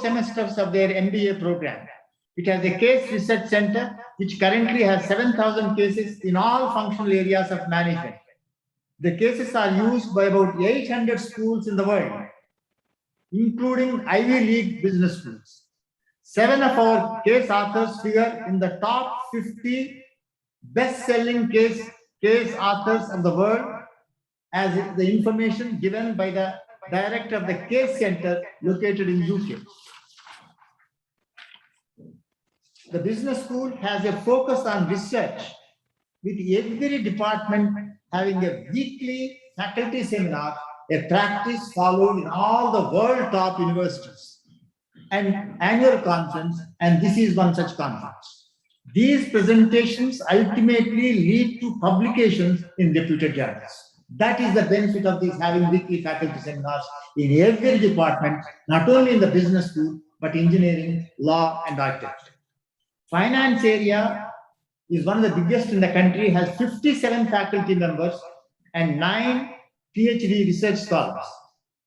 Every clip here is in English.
semesters of their MBA program. It has a case research center, which currently has 7,000 cases in all functional areas of management. The cases are used by about 800 schools in the world, including Ivy League business schools. 7 of our case authors figure in the top 50 best-selling case authors of the world, as the information given by the director of the case center located in UK. The business school has a focus on research, with every department having a weekly faculty seminar, a practice followed in all the world top universities, and annual conference, and this is one such conference. These presentations ultimately lead to publications in reputed journals. That is the benefit of this, having weekly faculty seminars in every department, not only in the business school, but engineering, law, and architecture. Finance area is one of the biggest in the country, has 57 faculty members and 9 PhD research scholars.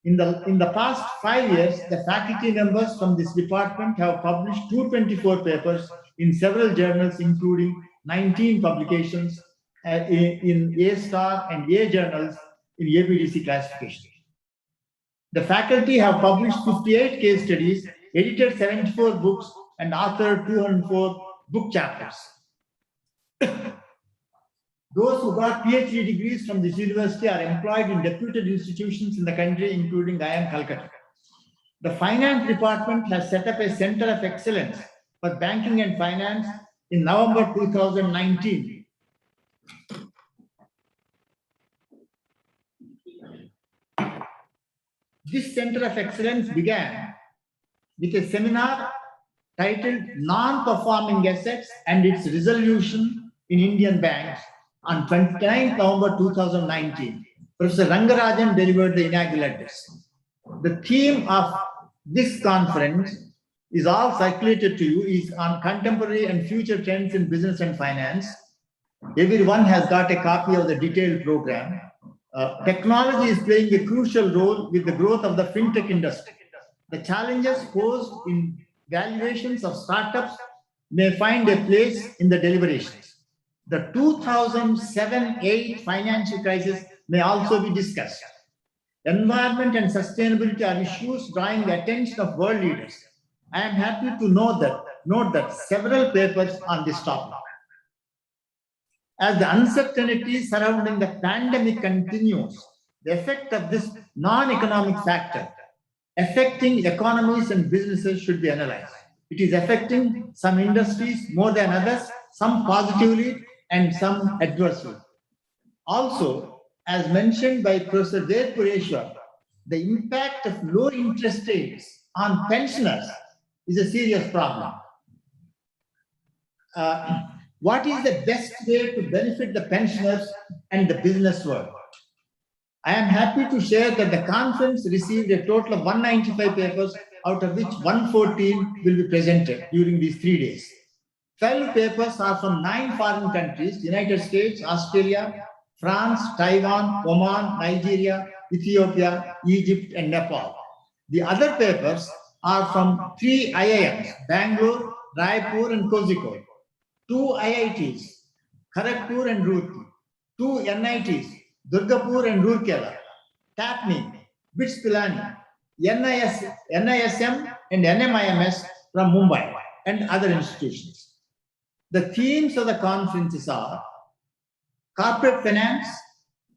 In the past 5 years, the faculty members from this department have published 224 papers in several journals, including 19 publications in A-star and A journals in APDC classification. The faculty have published 58 case studies, edited 74 books, and authored 204 book chapters. Those who got PhD degrees from this university are employed in reputed institutions in the country, including IIM Calcutta. The finance department has set up a center of excellence for banking and finance in November 2019. This center of excellence began with a seminar titled Non-Performing Assets and its Resolution in Indian Banks on 29th November 2019. Professor Rangarajan delivered the inaugural address. The theme of this conference is all circulated to you, is on contemporary and future trends in business and finance. Everyone has got a copy of the detailed program. Technology is playing a crucial role with the growth of the fintech industry. The challenges posed in valuations of startups may find a place in the deliberations. The 2007-8 financial crisis may also be discussed. Environment and sustainability are issues drawing the attention of world leaders. I am happy to note that several papers on this topic. As the uncertainty surrounding the pandemic continues, the effect of this non-economic factor affecting economies and businesses should be analyzed. It is affecting some industries more than others, some positively and some adversely. Also, as mentioned by Professor Ved Pureshwar, the impact of low interest rates on pensioners is a serious problem. What is the best way to benefit the pensioners and the business world? I am happy to share that the conference received a total of 195 papers, out of which 114 will be presented during these 3 days. 12 papers are from 9 foreign countries: United States, Australia, France, Taiwan, Oman, Nigeria, Ethiopia, Egypt, and Nepal. The other papers are from 3 IIMs, Bangalore, Raipur, and Kozhikode, 2 IITs, Kharagpur and Roorkee, 2 NITs, Durgapur and Roorkela, TAPNI, BITS Pilani, NISM and NMIMS from Mumbai, and other institutions. The themes of the conferences are corporate finance,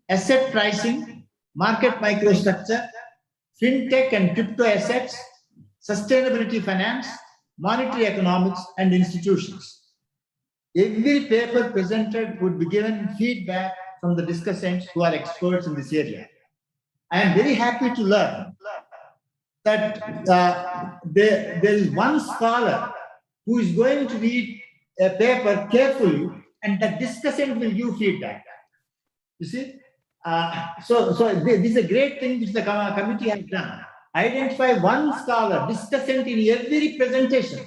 asset pricing, market microstructure, fintech and crypto assets, sustainability finance, monetary economics, and institutions. Every paper presented would be given feedback from the discussants who are experts in this area. I am very happy to learn that there is one scholar who is going to read a paper carefully, and the discussant will give feedback. You see? So this is a great thing which the committee has done. Identify one scholar, discussant in every presentation,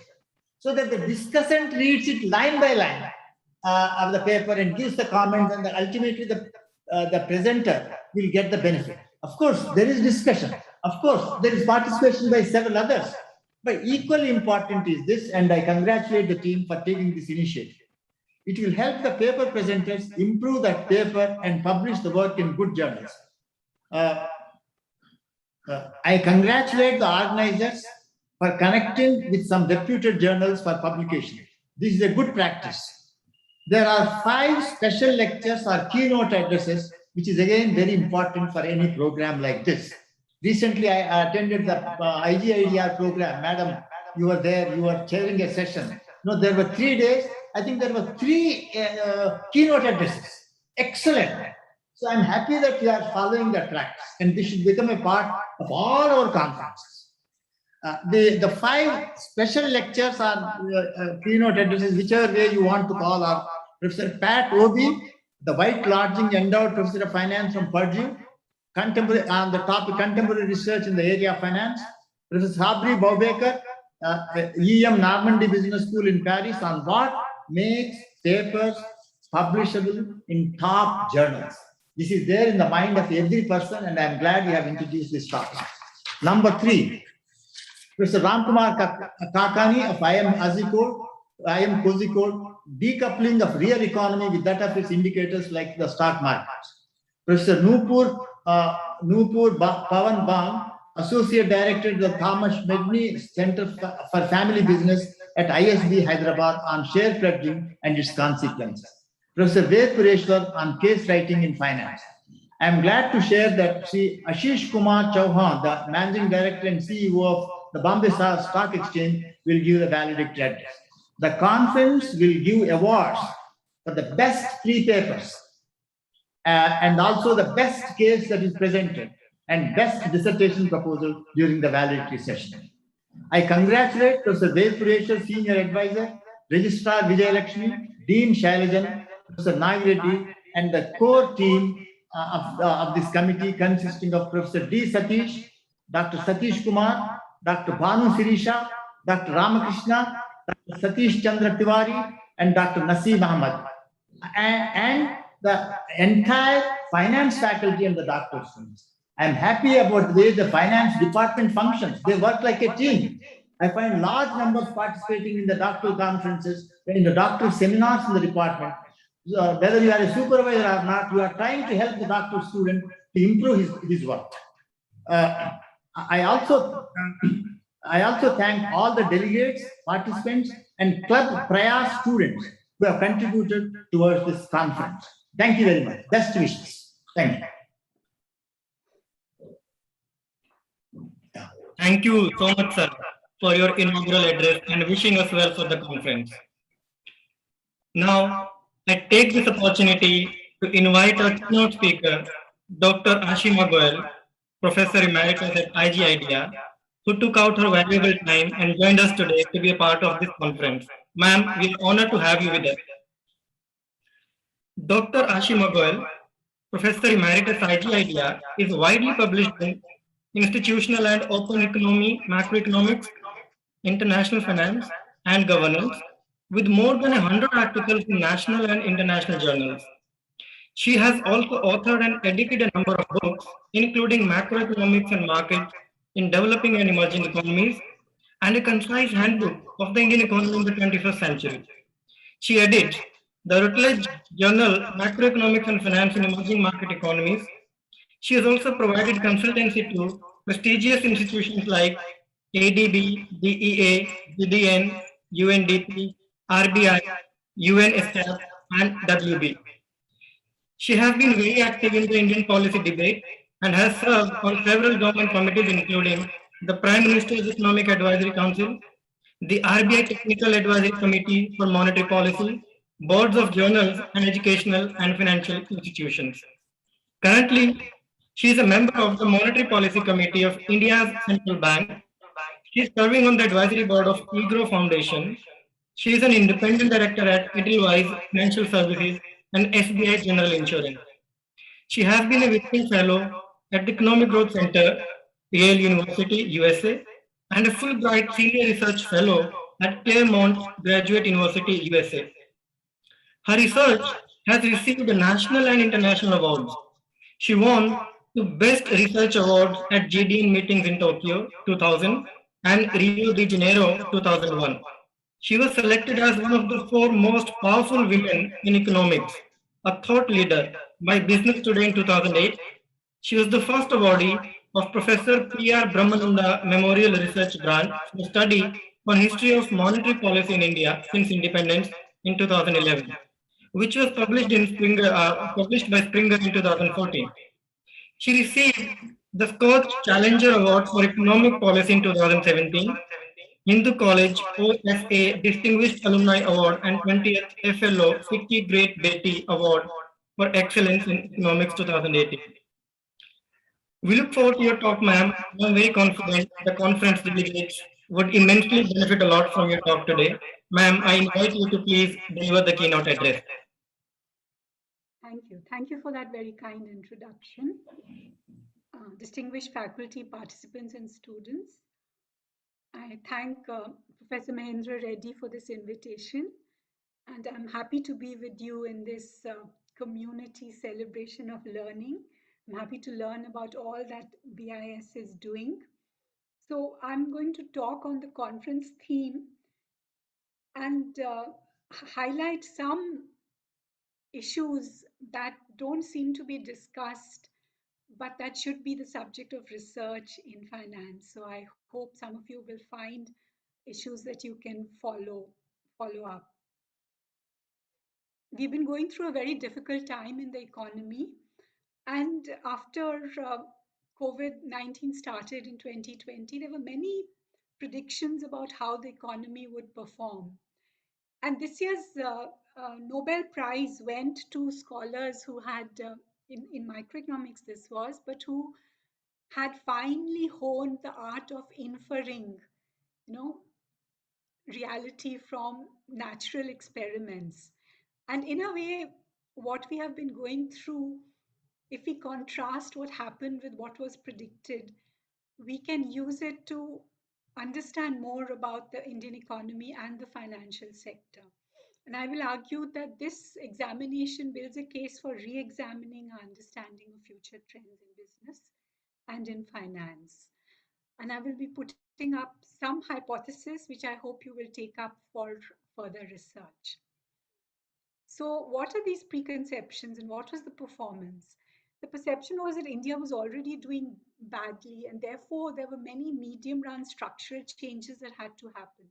so that the discussant reads it line by line of the paper and gives the comments, and ultimately the presenter will get the benefit. Of course, there is discussion. Of course, there is participation by several others. But equally important is this, and I congratulate the team for taking this initiative. It will help the paper presenters improve that paper and publish the work in good journals. I congratulate the organizers for connecting with some reputed journals for publication. This is a good practice. There are 5 special lectures or keynote addresses, which is again very important for any program like this. Recently, I attended the IGIDR program. Madam, you were there, you were chairing a session. No, there were 3 days. I think there were 3 keynote addresses. Excellent. So I'm happy that you are following that practice, and this should become a part of all our conferences. The 5 special lectures are keynote addresses, whichever way you want to call, are Professor Pat Obi, the White Lodging Endowed Professor of Finance from Purdue, contemporary on the topic contemporary research in the area of finance. Professor Sabri Baubaker, EM Normandy Business School in Paris, on what makes papers publishable in top journals. This is there in the mind of every person, and I'm glad you have introduced this topic. Number 3, Professor Ramkumar Kakani of IM Kozhikode, decoupling of real economy with that of its indicators like the stock market. Professor Nupur Pawan Bang, Associate Director of the Thomas Medney Center for Family Business at ISB Hyderabad, on share pledging and its consequences. Professor Ved Pureshwar on case writing in finance. I am glad to share that Sri Ashish Kumar Chauhan, the Managing Director and CEO of the Bombay Stock Exchange, will give the valedictory address. The conference will give awards for the best 3 papers and also the best case that is presented and best dissertation proposal during the valedictory session. I congratulate Professor Ved Pureshwar, Senior Advisor, Registrar Vijay Lakshmi, Dean Shailajan, Professor Nagreddy, and the core team of this committee, consisting of Professor D. Satish, Dr. Satish Kumar, Dr. Bhanu Sirisha, Dr. Ramakrishna, Dr. Satish Chandra Tiwari, and Dr. Naseem Ahmad, and the entire finance faculty and the doctoral students. I'm happy about the way the finance department functions. They work like a team. I find large numbers participating in the doctoral conferences, in the doctoral seminars in the department. Whether you are a supervisor or not, you are trying to help the doctoral student to improve his work. I also thank all the delegates, participants, and Club Prayas students who have contributed towards this conference. Thank you very much. Best wishes. Thank you. Thank you so much, sir, for your inaugural address and wishing us well for the conference. Now, I take this opportunity to invite our keynote speaker, Dr. Ashima Goyal, Professor Emeritus at IGIDR, who took out her valuable time and joined us today to be a part of this conference. Ma'am, we are honored to have you with us. Dr. Ashima Goyal, Professor Emeritus IGIDR, is widely published in institutional and open economy, macroeconomics, international finance, and governance, with more than 100 articles in national and international journals. She has also authored and edited a number of books, including Macroeconomics and Markets in Developing and Emerging Economies, and a concise handbook of the Indian economy in the 21st century. She edits the Routledge Journal, Macroeconomics and Finance in Emerging Market Economies. She has also provided consultancy to prestigious institutions like ADB, DEA, GDN, UNDP, RBI, UNSF, and WB. She has been very active in the Indian policy debate and has served on several government committees, including the Prime Minister's Economic Advisory Council, the RBI Technical Advisory Committee for Monetary Policy, boards of journals and educational and financial institutions. Currently, she is a member of the Monetary Policy Committee of India's Central Bank. She is serving on the advisory board of IGRO Foundation. She is an independent director at Edelweiss Financial Services and SBI General Insurance. She has been a visiting fellow at the Economic Growth Center, Yale University, USA, and a Fulbright Senior Research Fellow at Claremont Graduate University, USA. Her research has received national and international awards. She won the Best Research Awards at GDN meetings in Tokyo 2000 and Rio de Janeiro 2001. She was selected as one of the four most powerful women in economics, a thought leader by Business Today in 2008. She was the first awardee of Professor P.R. Brahmananda Memorial Research Grant for study on history of monetary policy in India since independence in 2011, which was published by Springer in 2014. She received the Scotch Challenger Award for Economic Policy in 2017, Hindu College OSA Distinguished Alumni Award, and 20th FLO Fikki Great Beti Award for Excellence in Economics 2018. We look forward to your talk, ma'am. I'm very confident the conference delegates would immensely benefit a lot from your talk today. Ma'am, I invite you to please deliver the keynote address. Thank you. Thank you for that very kind introduction. Distinguished faculty, participants, and students, I thank Professor Mahendra Reddy for this invitation, and I'm happy to be with you in this community celebration of learning. I'm happy to learn about all that BIS is doing. So I'm going to talk on the conference theme and highlight some issues that don't seem to be discussed, but that should be the subject of research in finance. So I hope some of you will find issues that you can follow up. We've been going through a very difficult time in the economy, and after COVID-19 started in 2020, there were many predictions about how the economy would perform. And this year's Nobel Prize went to scholars who had, in microeconomics this was, but who had finely honed the art of inferring, reality from natural experiments. And in a way, what we have been going through, if we contrast what happened with what was predicted, we can use it to understand more about the Indian economy and the financial sector. And I will argue that this examination builds a case for re-examining our understanding of future trends in business and in finance. And I will be putting up some hypotheses, which I hope you will take up for further research. So what are these preconceptions and what was the performance? The perception was that India was already doing badly, and therefore there were many medium-run structural changes that had to happen.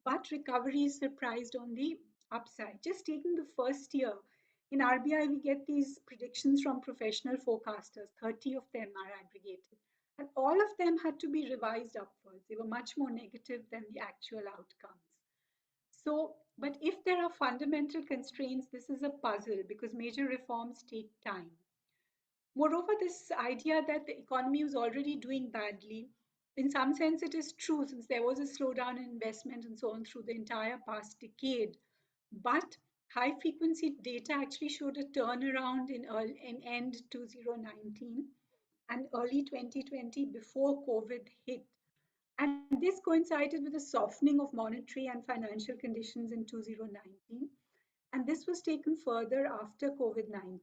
But recovery is surprised on the upside. Just taking the first year, in RBI, we get these predictions from professional forecasters. 30 of them are aggregated. And all of them had to be revised upwards. They were much more negative than the actual outcomes. So, but if there are fundamental constraints, this is a puzzle because major reforms take time. Moreover, this idea that the economy was already doing badly, in some sense it is true since there was a slowdown in investment and so on through the entire past decade. But high frequency data actually showed a turnaround in end 2019 and early 2020 before COVID hit. And this coincided with a softening of monetary and financial conditions in 2019. And this was taken further after COVID-19.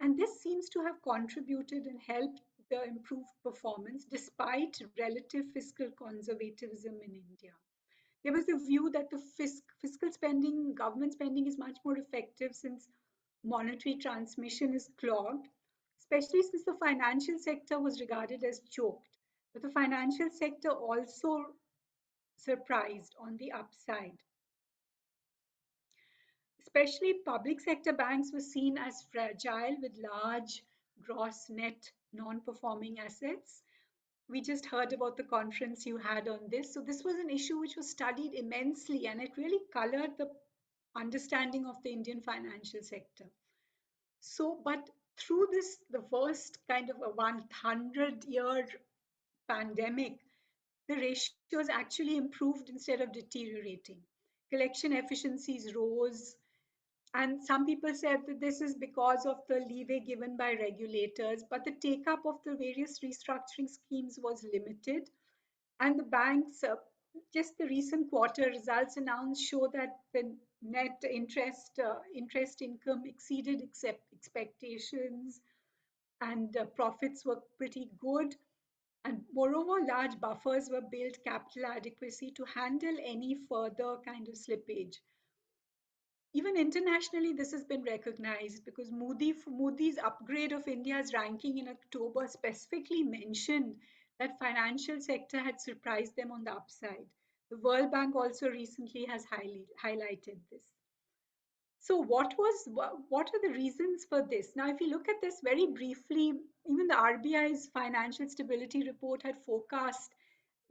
And this seems to have contributed and helped the improved performance despite relative fiscal conservatism in India. There was a view that the fiscal spending, government spending is much more effective since monetary transmission is clogged, especially since the financial sector was regarded as choked. But the financial sector also surprised on the upside. Especially public sector banks were seen as fragile with large gross net non-performing assets. We just heard about the conference you had on this. So this was an issue which was studied immensely and it really colored the understanding of the Indian financial sector. So, but through this, the first kind of a 100-year pandemic, the ratios actually improved instead of deteriorating. Collection efficiencies rose, and some people said that this is because of the leeway given by regulators, but the take-up of the various restructuring schemes was limited. And the banks, just the recent quarter results announced show that the net interest income exceeded expectations and profits were pretty good. And moreover, large buffers were built capital adequacy to handle any further kind of slippage. Even internationally, this has been recognized because Moody's upgrade of India's ranking in October specifically mentioned that financial sector had surprised them on the upside. The World Bank also recently has highlighted this. So what are the reasons for this? Now, if you look at this very briefly, even the RBI's financial stability report had forecast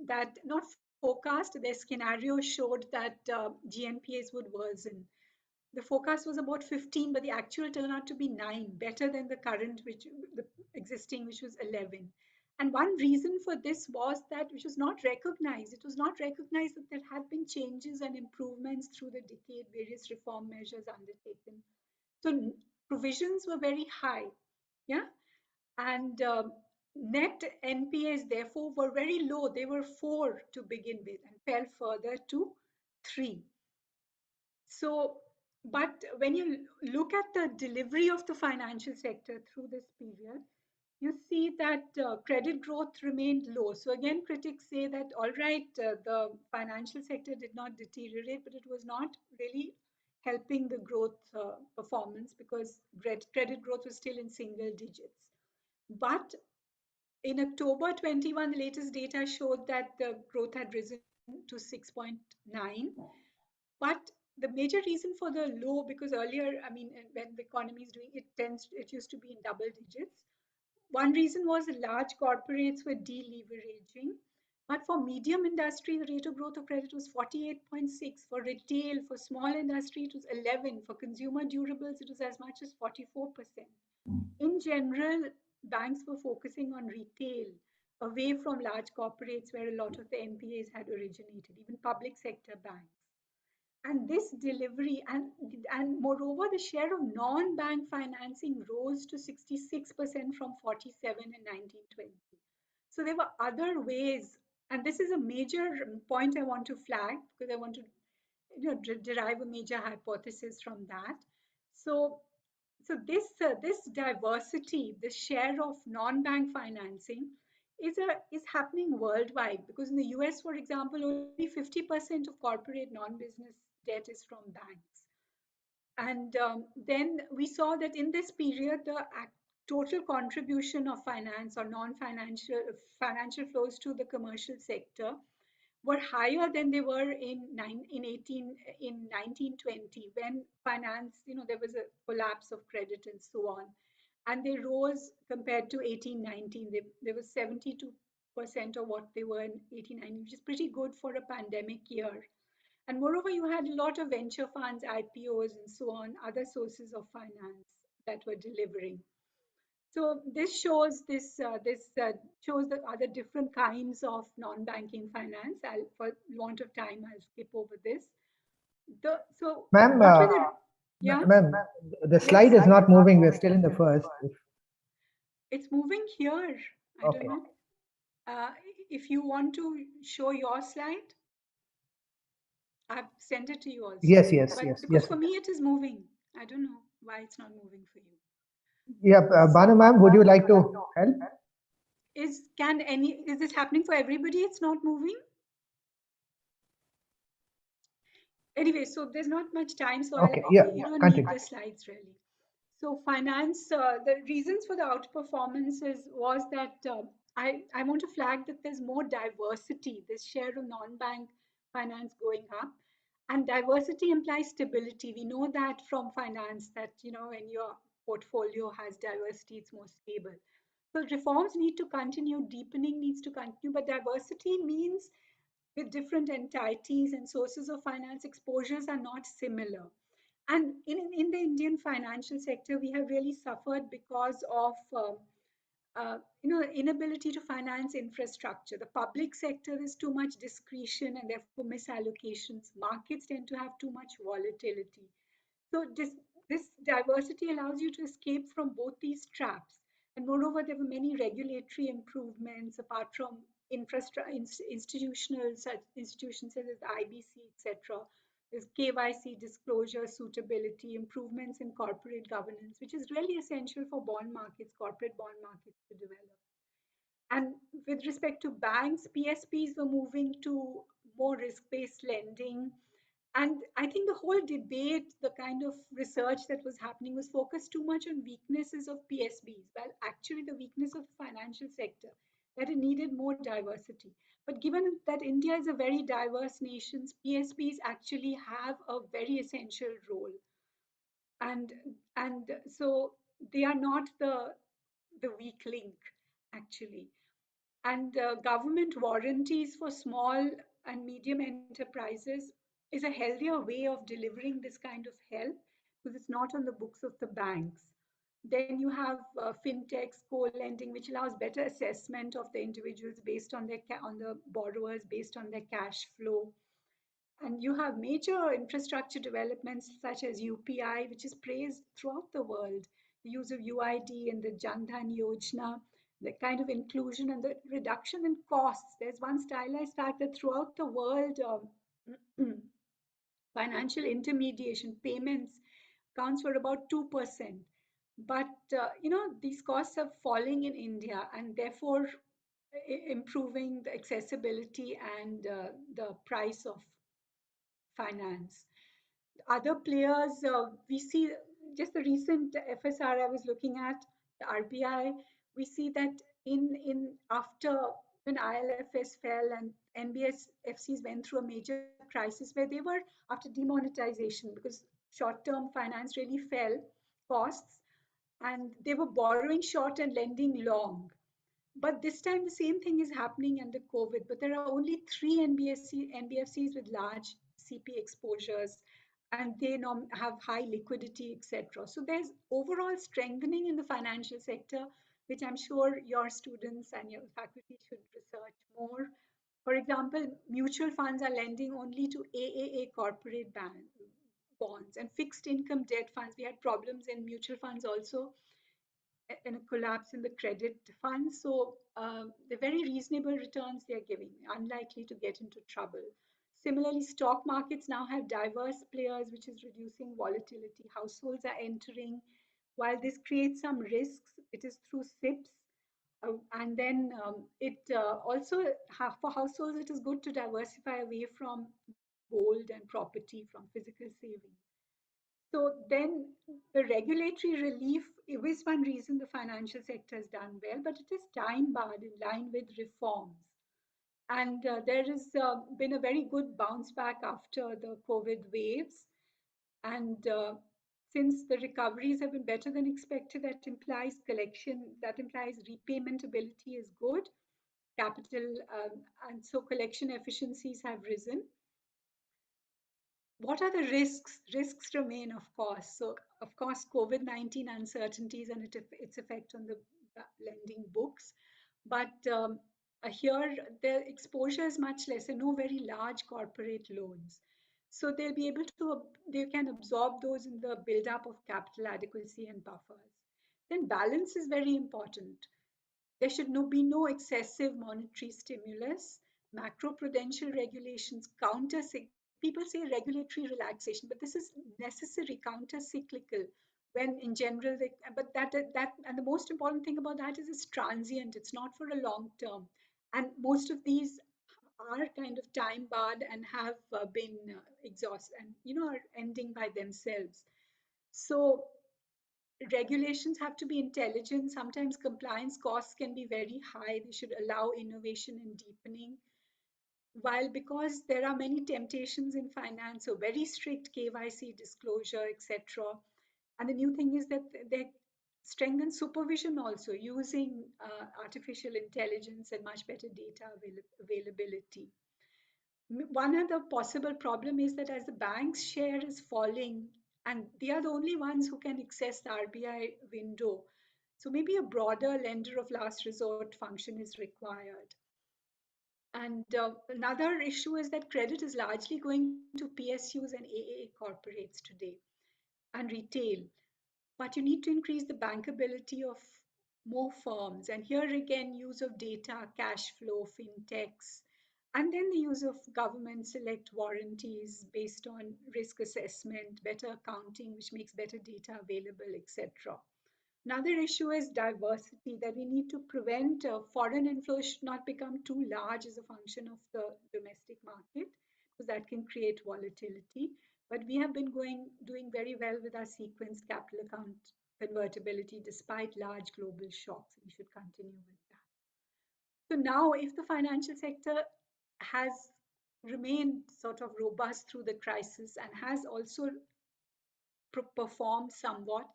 that, not forecast, their scenario showed that GNPAs would worsen. The forecast was about 15, but the actual turned out to be 9, better than the current, the existing, which was 11. And one reason for this was that, which was not recognized, it was not recognized that there had been changes and improvements through the decade, various reform measures undertaken. So provisions were very high, yeah, and net NPAs therefore were very low. They were 4 to begin with and fell further to 3. So, but when you look at the delivery of the financial sector through this period, you see that credit growth remained low. So again, critics say that, all right, the financial sector did not deteriorate, but it was not really helping the growth performance because credit growth was still in single digits. But in October 21, the latest data showed that the growth had risen to 6.9. But the major reason for the low, because earlier, I mean, when the economy is doing, it used to be in double digits. One reason was large corporates were deleveraging. But for medium industry, the rate of growth of credit was 48.6. For retail, for small industry, it was 11. For consumer durables, it was as much as 44%. In general, banks were focusing on retail away from large corporates where a lot of the NPAs had originated, even public sector banks. And this delivery, and moreover, the share of non-bank financing rose to 66% from 47 in 1920. So there were other ways, and this is a major point I want to flag because I want to derive a major hypothesis from that. So this diversity, this share of non-bank financing is happening worldwide, because in the US, for example, only 50% of corporate non-business debt is from banks. And then we saw that in this period, the total contribution of finance or non-financial financial flows to the commercial sector were higher than they were in 1920, when finance, there was a collapse of credit and so on. And they rose compared to 1819. They were 72% of what they were in 1890, which is pretty good for a pandemic year. And moreover, you had a lot of venture funds, IPOs, and so on, other sources of finance that were delivering. So this shows shows the other different kinds of non-banking finance. For want of time, I'll skip over this. Ma'am, What were the yeah? ma'am, the slide is not moving. We're still in the first. It's moving here. I Okay. don't know. If you want to show your slide, I've sent it to you also. Yes, Because for me it is moving. I don't know why it's not moving for you. Yeah, Banu ma'am, would you like to help? Is this happening for everybody? It's not moving. Anyway, so there's not much time, so Okay, yeah, you don't continue. need the slides really. So finance, the reasons for the outperformance was that I want to flag that there's more diversity, this share of non-bank finance going up. And diversity implies stability. We know that from finance that, when your portfolio has diversity, it's more stable. So reforms need to continue, deepening needs to continue, but diversity means with different entities and sources of finance, exposures are not similar. And in the Indian financial sector, we have really suffered because of inability to finance infrastructure. The public sector is too much discretion and therefore misallocations. Markets tend to have too much volatility. So this diversity allows you to escape from both these traps. And moreover, there were many regulatory improvements apart from institutional institutions such as the IBC, etc. There's KYC, disclosure, suitability, improvements in corporate governance, which is really essential for bond markets, corporate bond markets to develop. And with respect to banks, PSPs were moving to more risk-based lending. And I think the whole debate, the kind of research that was happening was focused too much on weaknesses of PSBs. Well, actually the weakness of the financial sector, that it needed more diversity. But given that India is a very diverse nation, PSBs actually have a very essential role. And so they are not the weak link, actually. And government warranties for small and medium enterprises is a healthier way of delivering this kind of help because it's not on the books of the banks. Then you have fintechs, co-lending, which allows better assessment of the individuals based on on the borrowers based on their cash flow. And you have major infrastructure developments such as UPI, which is praised throughout the world. The use of UID and the Jan Dhan Yojana, the kind of inclusion and the reduction in costs. There's one stylized fact that throughout the world, financial intermediation payments accounts for about 2%. But these costs are falling in India, and therefore improving the accessibility and the price of finance. Other players, we see just the recent FSR I was looking at, the RBI, we see that in after when ILFS fell and NBFCs went through a major crisis where they were after demonetization because short-term finance really fell costs and they were borrowing short and lending long. But this time the same thing is happening under COVID, but there are only three NBFCs with large CP exposures and they have high liquidity, etc. So there's overall strengthening in the financial sector, which I'm sure your students and your faculty should research more. For example, mutual funds are lending only to AAA corporate bonds and fixed income debt funds. We had problems in mutual funds also and a collapse in the credit funds. So the very reasonable returns they are giving, unlikely to get into trouble. Similarly, stock markets now have diverse players, which is reducing volatility. Households are entering. While this creates some risks, it is through SIPs. And then it also, for households, it is good to diversify away from gold and property, from physical savings. So then the regulatory relief is one reason the financial sector has done well, but it is time barred in line with reforms. And there has been a very good bounce back after the COVID waves. And since the recoveries have been better than expected, that implies repayment ability is good, capital, and so collection efficiencies have risen. What are the risks? Risks remain, of course. So, of course, COVID-19 uncertainties and its effect on the lending books. But here, the exposure is much less. There are no very large corporate loans. So they'll be able to, they can absorb those in the build-up of capital adequacy and buffers. Then balance is very important. There should be no excessive monetary stimulus. Macroprudential regulations people say regulatory relaxation, but this is necessary, counter-cyclical. When in general, but that and the most important thing about that is it's transient. It's not for a long term, and most of these are kind of time barred and have been exhausted and are ending by themselves. So regulations have to be intelligent. Sometimes compliance costs can be very high. They should allow innovation and deepening. While because there are many temptations in finance, so very strict KYC disclosure, etc. And the new thing is that they strengthen supervision also using artificial intelligence and much better data availability. One other possible problem is that as the bank's share is falling, and they are the only ones who can access the RBI window, so maybe a broader lender of last resort function is required. And another issue is that credit is largely going to PSUs and AAA corporates today and retail. But you need to increase the bankability of more firms. And here again, use of data, cash flow, fintechs, and then the use of government select warranties based on risk assessment, better accounting, which makes better data available, etc. Another issue is diversity, that we need to prevent foreign inflows should not become too large as a function of the domestic market, because that can create volatility. But we have been doing very well with our sequenced capital account convertibility despite large global shocks. We should continue with that. So now, if the financial sector has remained sort of robust through the crisis and has also performed somewhat,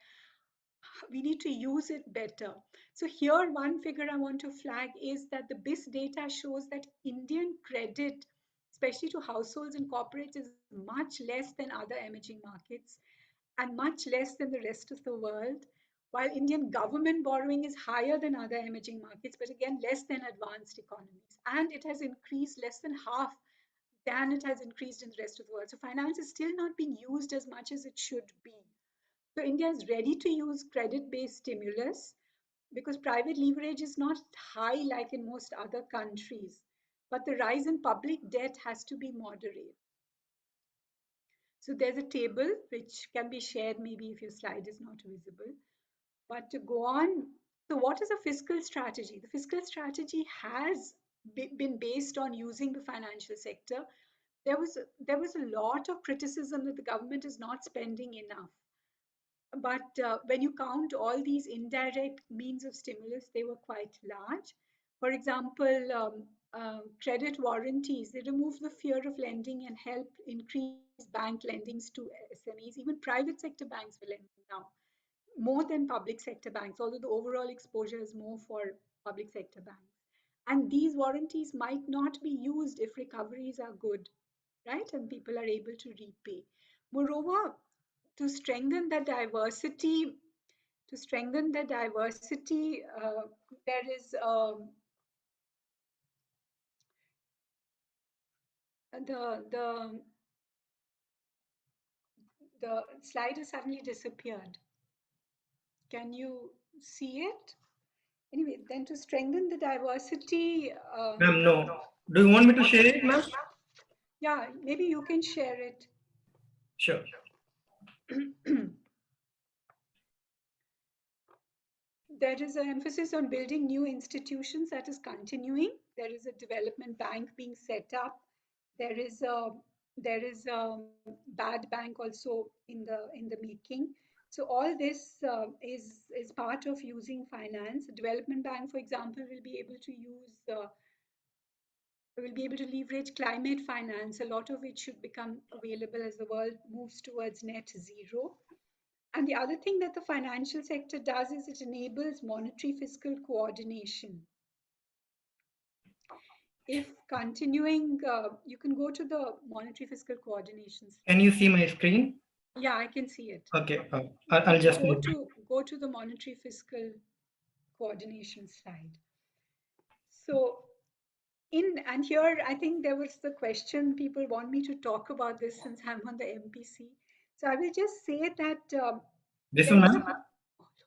we need to use it better. So here, one figure I want to flag is that the BIS data shows that Indian credit, especially to households and corporates, is much less than other emerging markets and much less than the rest of the world, while Indian government borrowing is higher than other emerging markets, but again, less than advanced economies. And it has increased less than half than it has increased in the rest of the world. So finance is still not being used as much as it should be. So India is ready to use credit-based stimulus because private leverage is not high like in most other countries, but the rise in public debt has to be moderate. So there's a table which can be shared maybe if your slide is not visible. But to go on, so what is a fiscal strategy? The fiscal strategy has been based on using the financial sector. There was a lot of criticism that the government is not spending enough. But when you count all these indirect means of stimulus, they were quite large. For example, credit warranties, they remove the fear of lending and help increase bank lendings to SMEs. Even private sector banks will lend now, more than public sector banks, although the overall exposure is more for public sector banks. And these warranties might not be used if recoveries are good, right? And people are able to repay. Moreover, to strengthen the diversity, there is the the slide has suddenly disappeared. Can you see it? Anyway, then to strengthen the diversity. Ma'am, no. Do you want me to share it, ma'am? Yeah, maybe you can share it. Sure. There is an emphasis on building new institutions that is continuing. There is a development bank being set up. There is a bad bank also in the making. So all this is part of using finance. A development bank, for example, will be able to leverage climate finance. A lot of it should become available as the world moves towards net zero. And the other thing that the financial sector does is it enables monetary fiscal coordination. If continuing, you can go to the monetary fiscal coordinations. Can you see my screen? Yeah, I can see it. Okay, I'll just go to the monetary fiscal coordination slide. So and here I think there was the question, people want me to talk about this since I'm on the MPC. So I will just say that this there one, is ma'am?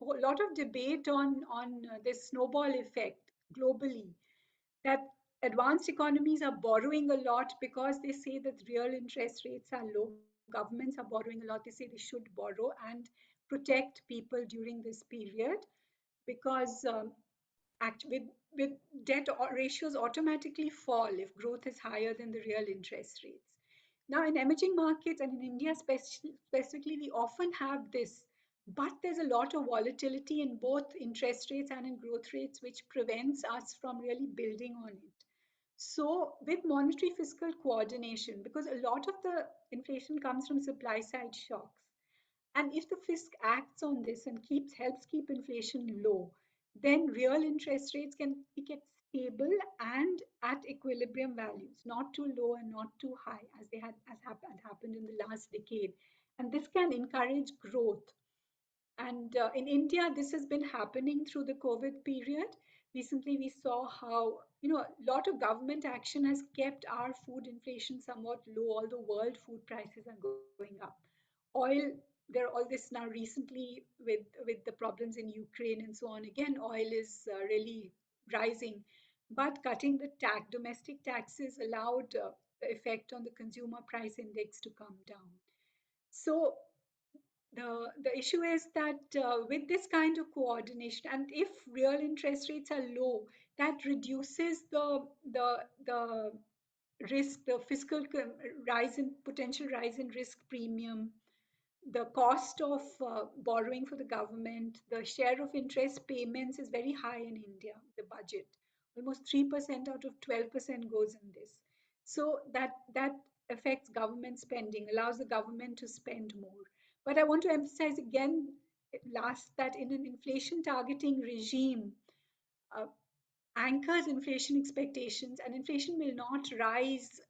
a lot of debate on this snowball effect globally, that advanced economies are borrowing a lot because they say that real interest rates are low. Governments are borrowing a lot. They say they should borrow and protect people during this period because with debt ratios automatically fall if growth is higher than the real interest rates. Now, in emerging markets and in India specifically, we often have this, but there's a lot of volatility in both interest rates and in growth rates, which prevents us from really building on it. So, with monetary fiscal coordination, because a lot of the inflation comes from supply side shocks, and if the fisc acts on this and helps keep inflation low, then real interest rates can get stable and at equilibrium values, not too low and not too high as happened in the last decade. And this can encourage growth. And in India, this has been happening through the COVID period. Recently, we saw how a lot of government action has kept our food inflation somewhat low, although world food prices are going up. Oil, there all this now recently with the problems in Ukraine and so on. Again, oil is really rising, but cutting the domestic taxes allowed the effect on the consumer price index to come down. So the issue is that with this kind of coordination, and if real interest rates are low, that reduces the risk, the fiscal potential rise in risk premium, the cost of borrowing for the government, the share of interest payments is very high in India, the budget. Almost 3% out of 12% goes in this. So that affects government spending, allows the government to spend more. But I want to emphasize again, last, that in an inflation targeting regime, uh, anchors inflation expectations, and inflation will not rise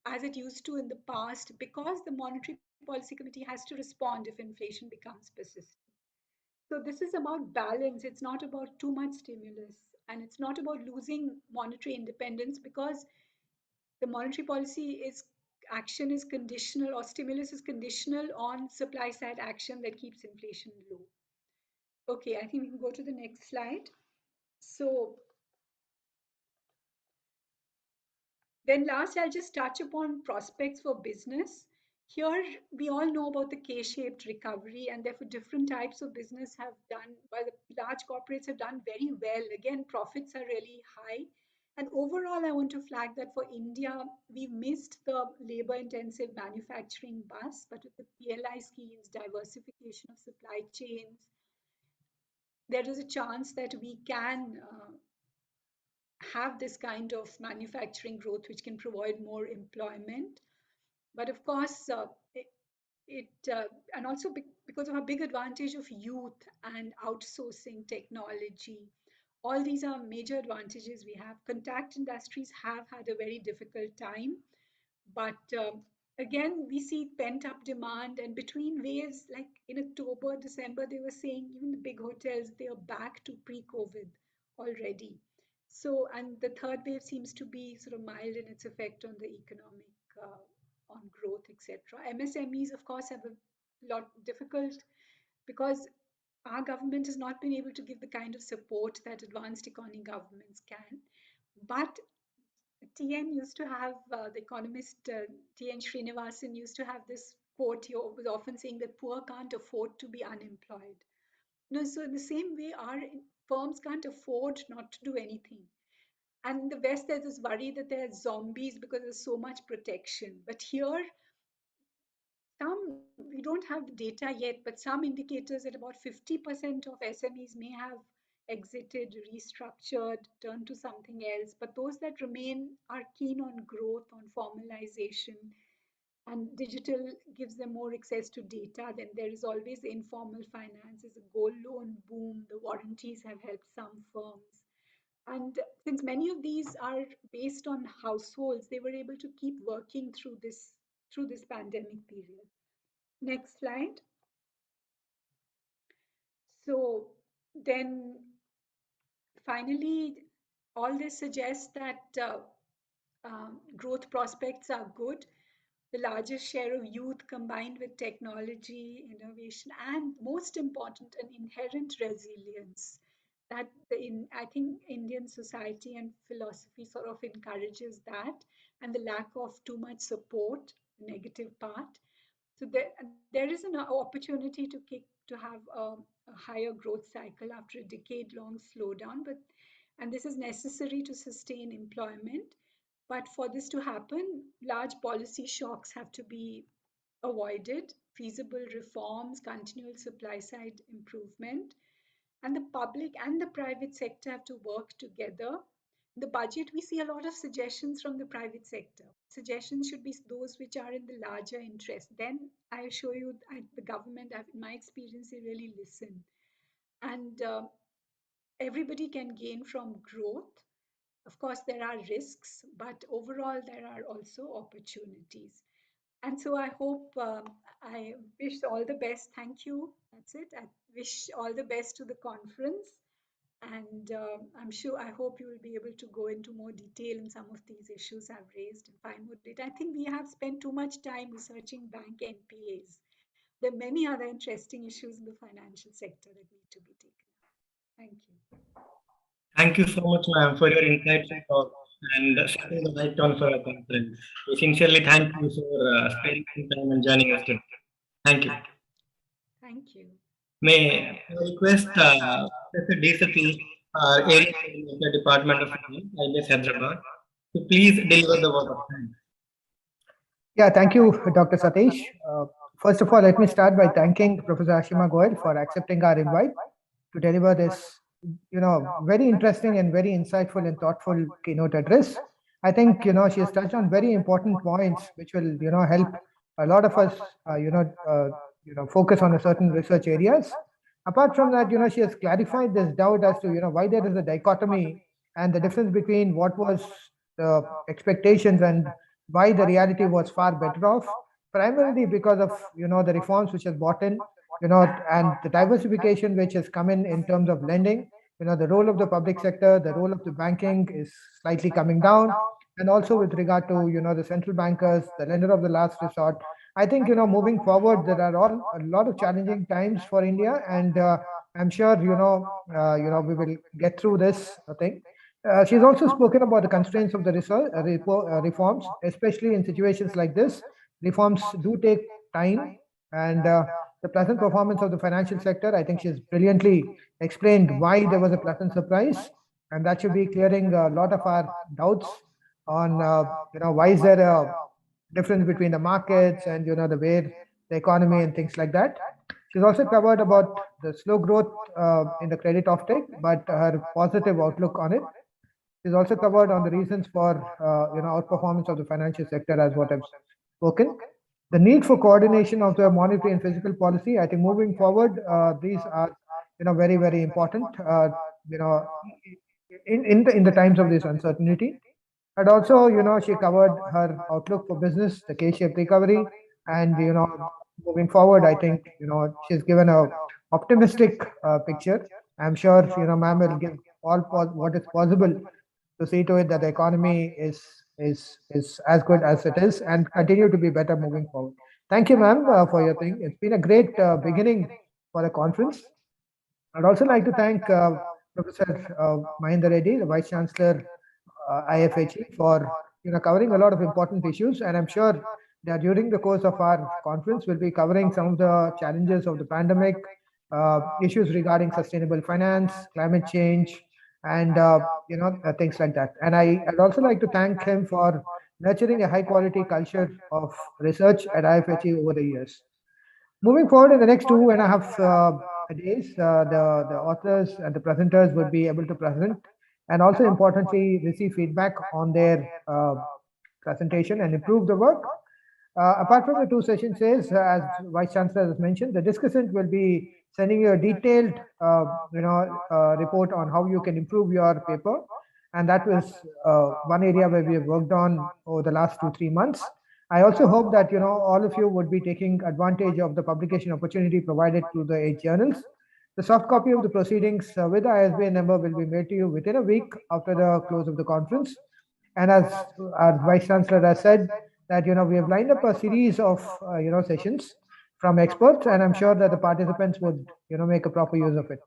as it used to in the past because the Monetary Policy Committee has to respond if inflation becomes persistent. So this is about balance. It's not about too much stimulus, and it's not about losing monetary independence, because the monetary policy is action is conditional, or stimulus is conditional on supply side action that keeps inflation low. Okay, I think we can go to the next slide. So then last, I'll just touch upon prospects for business. Here, we all know about the K-shaped recovery, and therefore different types of business have done, while the large corporates have done very well. Again, profits are really high. And overall, I want to flag that for India, we've missed the labor-intensive manufacturing bus, but with the PLI schemes, diversification of supply chains, there is a chance that we can have this kind of manufacturing growth which can provide more employment. But of course, and also because of a big advantage of youth and outsourcing technology, all these are major advantages we have. Contact industries have had a very difficult time, but again, we see pent up demand, and between waves, like in October, December, they were saying even the big hotels, they are back to pre-COVID already. So, and the third wave seems to be sort of mild in its effect on the economic, on growth, etc. MSMEs, of course, have a lot difficult because our government has not been able to give the kind of support that advanced economy governments can. But TN used to have, the economist TN Srinivasan used to have this quote. He was often saying that poor can't afford to be unemployed. No, so in the same way, our firms can't afford not to do anything. And in the West, there's this worry that there are zombies because there's so much protection. But here, we don't have the data yet, but some indicators that about 50% of SMEs may have exited, restructured, turned to something else. But those that remain are keen on growth, on formalization, and digital gives them more access to data. Then there is always informal finance. There's a gold loan boom. The warranties have helped some firms. And since many of these are based on households, they were able to keep working through this pandemic period. Next slide. So then finally, all this suggests that growth prospects are good. The largest share of youth combined with technology, innovation, and most important, an inherent resilience that I think Indian society and philosophy sort of encourages that, and the lack of too much support, negative part. So there is an opportunity to have a higher growth cycle after a decade-long slowdown, and this is necessary to sustain employment. But for this to happen, large policy shocks have to be avoided, feasible reforms, continual supply side improvement, and the public and the private sector have to work together. In the budget, we see a lot of suggestions from the private sector. Suggestions should be those which are in the larger interest. Then I assure you, the government, in my experience, they really listen. And everybody can gain from growth. Of course, there are risks, but overall, there are also opportunities. And so I hope, I wish all the best. Thank you. That's it. I wish all the best to the conference. And I hope you will be able to go into more detail in some of these issues I've raised and find more data. I think we have spent too much time researching bank NPAs. There are many other interesting issues in the financial sector that need to be taken up. Thank you. Thank you so much, ma'am, for your insightful talk and setting the right tone for our conference. We sincerely thank you for sparing some time and joining us today. Thank you. Thank you. May I request Professor D. Satish, Area Head of the Department of Finance, IBS Hyderabad, to please deliver the word of thanks. Yeah, thank you, Dr. Satish. First of all, let me start by thanking Professor Ashima Goyal for accepting our invite to deliver this, very interesting and very insightful and thoughtful keynote address. I think, she has touched on very important points, which will, help a lot of us, focus on a certain research areas. Apart from that, she has clarified this doubt as to, why there is a dichotomy and the difference between what was the expectations and why the reality was far better off, primarily because of, the reforms which has brought in, and the diversification which has come in terms of lending. The role of the public sector, the role of the banking is slightly coming down. And also with regard to, the central bankers, the lender of the last resort. I think, moving forward, there are a lot of challenging times for India, and I'm sure, we will get through this thing. She's also spoken about the constraints of the reforms, especially in situations like this. Reforms do take time, and the pleasant performance of the financial sector, I think she's brilliantly explained why there was a pleasant surprise, and that should be clearing a lot of our doubts on, why is there a difference between the markets and, the way the economy and things like that. She's also covered about the slow growth in the credit offtake, but her positive outlook on it. She's also covered on the reasons for outperformance of the financial sector, as what I've spoken. The need for coordination of the monetary and fiscal policy. I think moving forward, these are very, very important. In the times of this uncertainty. And also, she covered her outlook for business, the K-shaped recovery, and moving forward, I think she's given a optimistic picture. I'm sure ma'am will give all what is possible to see to it that the economy is as good as it is and continue to be better moving forward. Thank you, ma'am, for your thing. It's been a great beginning for the conference. I'd also like to thank Professor Mahendra Reddy, the Vice Chancellor, IFHE, for covering a lot of important issues. And I'm sure that during the course of our conference, we'll be covering some of the challenges of the pandemic, issues regarding sustainable finance, climate change, and things like that. And I'd also like to thank him for nurturing a high quality culture of research at IFHE over the years. Moving forward in the next 2.5 days, the authors and the presenters would be able to present and also importantly receive feedback on their presentation and improve the work. Apart from the 2 session says, as Vice Chancellor has mentioned, the discussant will be sending you a detailed report on how you can improve your paper. And that was one area where we have worked on over the last 2-3 months. I also hope that all of you would be taking advantage of the publication opportunity provided through the 8 journals. The soft copy of the proceedings with the ISBN number will be made to you within a week after the close of the conference. And as our Vice Chancellor has said, that we have lined up a series of sessions from experts, and I'm sure that the participants would make a proper use of it.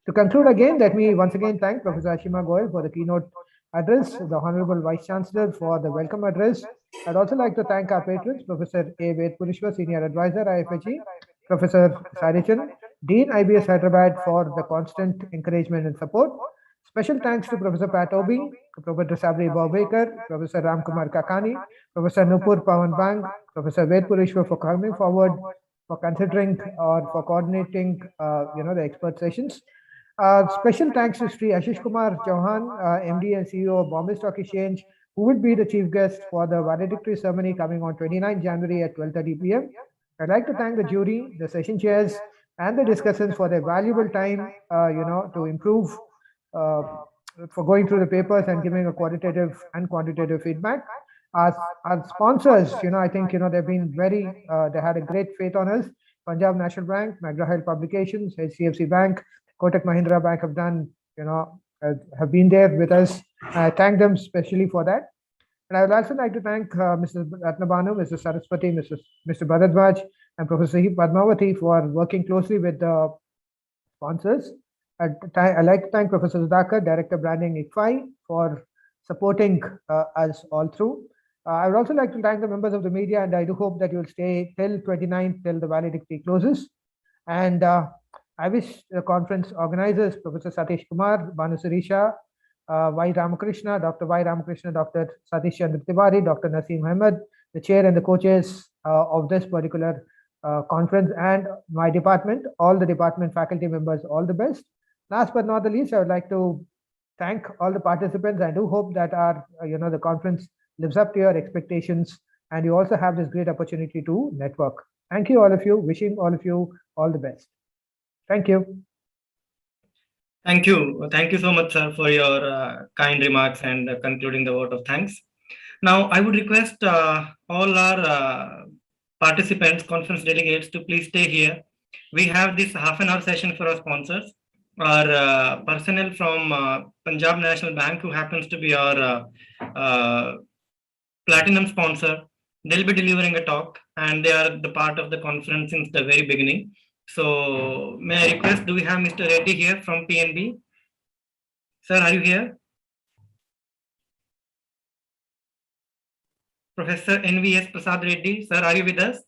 To conclude again, let me once again thank Professor Ashima Goyal for the keynote address, the Honorable Vice Chancellor for the welcome address. I'd also like to thank our patrons, Professor A. Vedpurishwa, Senior Advisor, IFHE, Professor Sarichan, Dean, IBS Hyderabad, for the constant encouragement and support. Special thanks to Professor Pat Obi, Professor Sabri Bawbekar, Professor Ramkumar Kakani, Professor Nupur Pawan Bang, Professor Vedpurishwa for coming forward, for considering or for coordinating the expert sessions. Special thanks to Sri Ashish Kumar Chauhan, MD and CEO of Bombay Stock Exchange, who would be the chief guest for the valedictory ceremony coming on 29 January at 12:30 p.m. I'd like to thank the jury, the session chairs, and the discussants for their valuable time, to improve, for going through the papers and giving a qualitative and quantitative feedback. Our sponsors, I think, they've been very, they had a great faith on us. Punjab National Bank, McGraw-Hill Publications, HDFC Bank, Kotak Mahindra Bank have done, have been there with us. I thank them especially for that. And I would also like to thank Mrs. Ratnabanu, Mrs. Saraswati, Mr. Bharadwaj, and Professor Padmavati for working closely with the sponsors. I'd like to thank Professor Sudhakar, Director Branding, ICFAI, for supporting us all through. I would also like to thank the members of the media, and I do hope that you will stay till 29th, till the valedictory closes. And I wish the conference organizers, Professor Satish Kumar, Banu Surisha, Y. Ramakrishna, Dr. Y. Ramakrishna, Dr. Satish Chandra Tiwari, Dr. Naseem Ahmed, the chair and the co-chairs of this particular conference, and my department, all the department faculty members, all the best. Last but not the least, I would like to thank all the participants. I do hope that our, the conference lives up to your expectations, and you also have this great opportunity to network. Thank you, all of you. Wishing all of you all the best. Thank you. Thank you. Thank you so much, sir, for your kind remarks and concluding the vote of thanks. Now, I would request all our participants, conference delegates, to please stay here. We have this half-an-hour session for our sponsors. Our personnel from Punjab National Bank, who happens to be our platinum sponsor, they'll be delivering a talk, and they are the part of the conference since the very beginning. So may I request, do we have Mr. Reddy here from PNB? Sir, are you here? Professor NVS Prasad Reddy, sir, are you with us?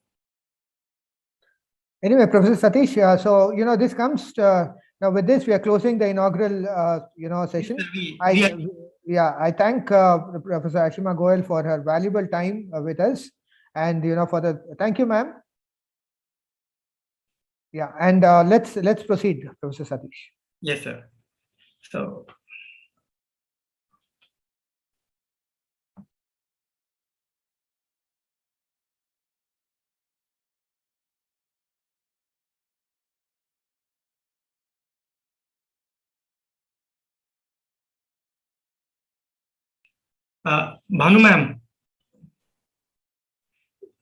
Anyway, Professor Satish, so, this comes now with this, we are closing the inaugural, session. I thank Professor Ashima Goyal for her valuable time with us, and, thank you, ma'am. Yeah, and let's proceed, Professor Satish. Yes, sir. So. Bhanu ma'am,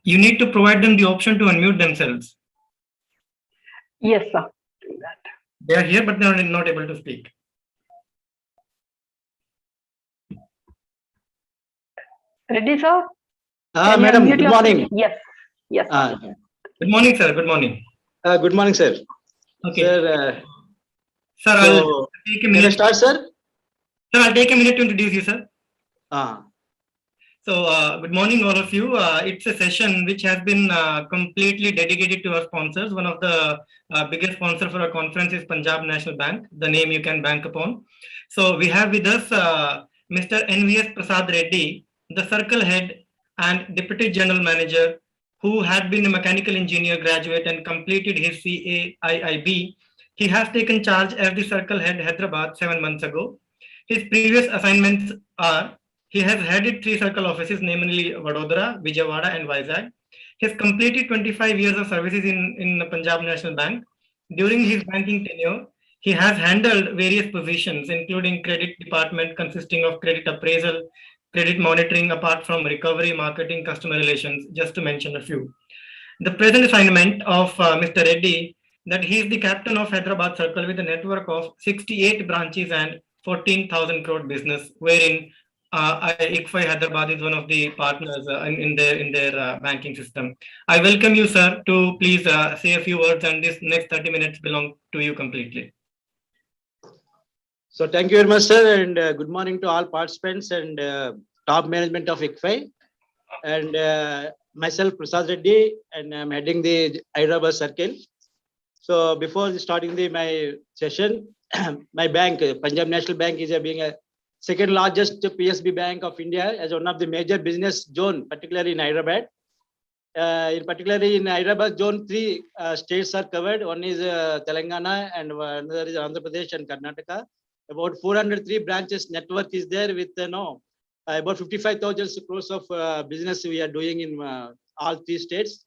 you need to provide them the option to unmute themselves. Yes, sir. They are here, but they are not able to speak. Ready, sir? Madam, good morning. Yes. Yes. Good morning, sir. Good morning. Good morning, sir. Okay. Sir, sir, I'll take a minute. Can I start, sir? Sir, I'll take a minute to introduce you, sir. Ah. So, good morning, all of you. It's a session which has been completely dedicated to our sponsors. One of the biggest sponsors for our conference is Punjab National Bank, the name you can bank upon. So, we have with us Mr. NVS Prasad Reddy, the Circle Head and Deputy General Manager, who had been a mechanical engineer graduate and completed his CAIIB. He has taken charge as the Circle Head Hyderabad 7 months ago. His previous assignments are: he has headed 3 circle offices, namely Vadodara, Vijayawada, and Vizag. He has completed 25 years of services in the Punjab National Bank. During his banking tenure, he has handled various positions, including credit department consisting of credit appraisal, credit monitoring, apart from recovery, marketing, customer relations, just to mention a few. The present assignment of Mr. Reddy, that he is the captain of Hyderabad Circle with a network of 68 branches and 14,000 crore business, wherein ICFAI Hyderabad is one of the partners in their banking system. I welcome you, sir, to please say a few words, and this next 30 minutes belong to you completely. So thank you very much, sir, and good morning to all participants and top management of ICFAI. And myself, Prasad Reddy, and I'm heading the Hyderabad Circle. So before starting my session, my bank, Punjab National Bank, is being a second largest PSB bank of India as one of the major business zone, particularly in Hyderabad. Particularly in Hyderabad zone, 3 states are covered. One is Telangana, and another is Andhra Pradesh and Karnataka. About 403 branches network is there with about 55,000 crores of business we are doing in all 3 states.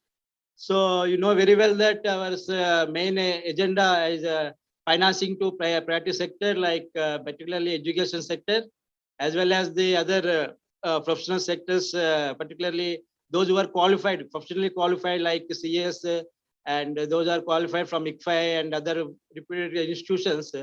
So you know very well that our main agenda is financing to priority sector, like particularly education sector, as well as the other professional sectors, particularly those who are qualified, professionally qualified, like CS, and those are qualified from ICFAI and other reputed institutions.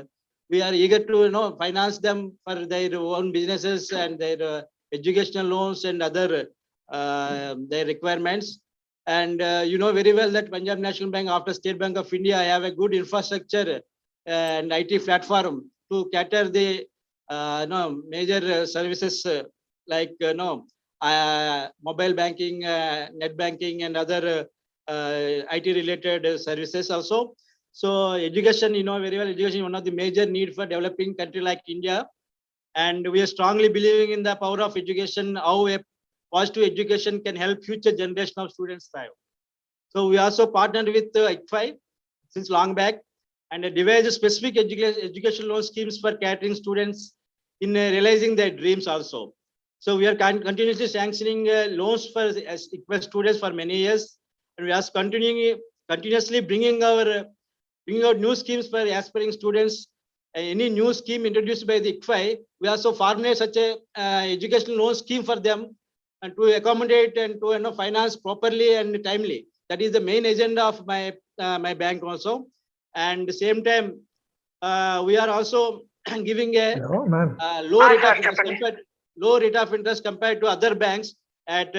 We are eager to finance them for their own businesses and their educational loans and other their requirements. And you know very well that Punjab National Bank, after State Bank of India, have a good infrastructure and IT platform to cater the major services like mobile banking, net banking, and other IT related services also. So education, you know very well, education is one of the major need for developing country like India. And we are strongly believing in the power of education, how a positive education can help future generation of students thrive. So we also partnered with ICFAI since long back and devised specific education loan schemes for catering students in realizing their dreams also. So we are continuously sanctioning loans for ICFAI students for many years, and we are continuously bringing out new schemes for aspiring students. Any new scheme introduced by the ICFAI, we also formulate such a educational loan scheme for them and to accommodate and to finance properly and timely. That is the main agenda of my my bank also. And the same time, we are also giving a Hello, ma'am. low rate of interest compared to other banks at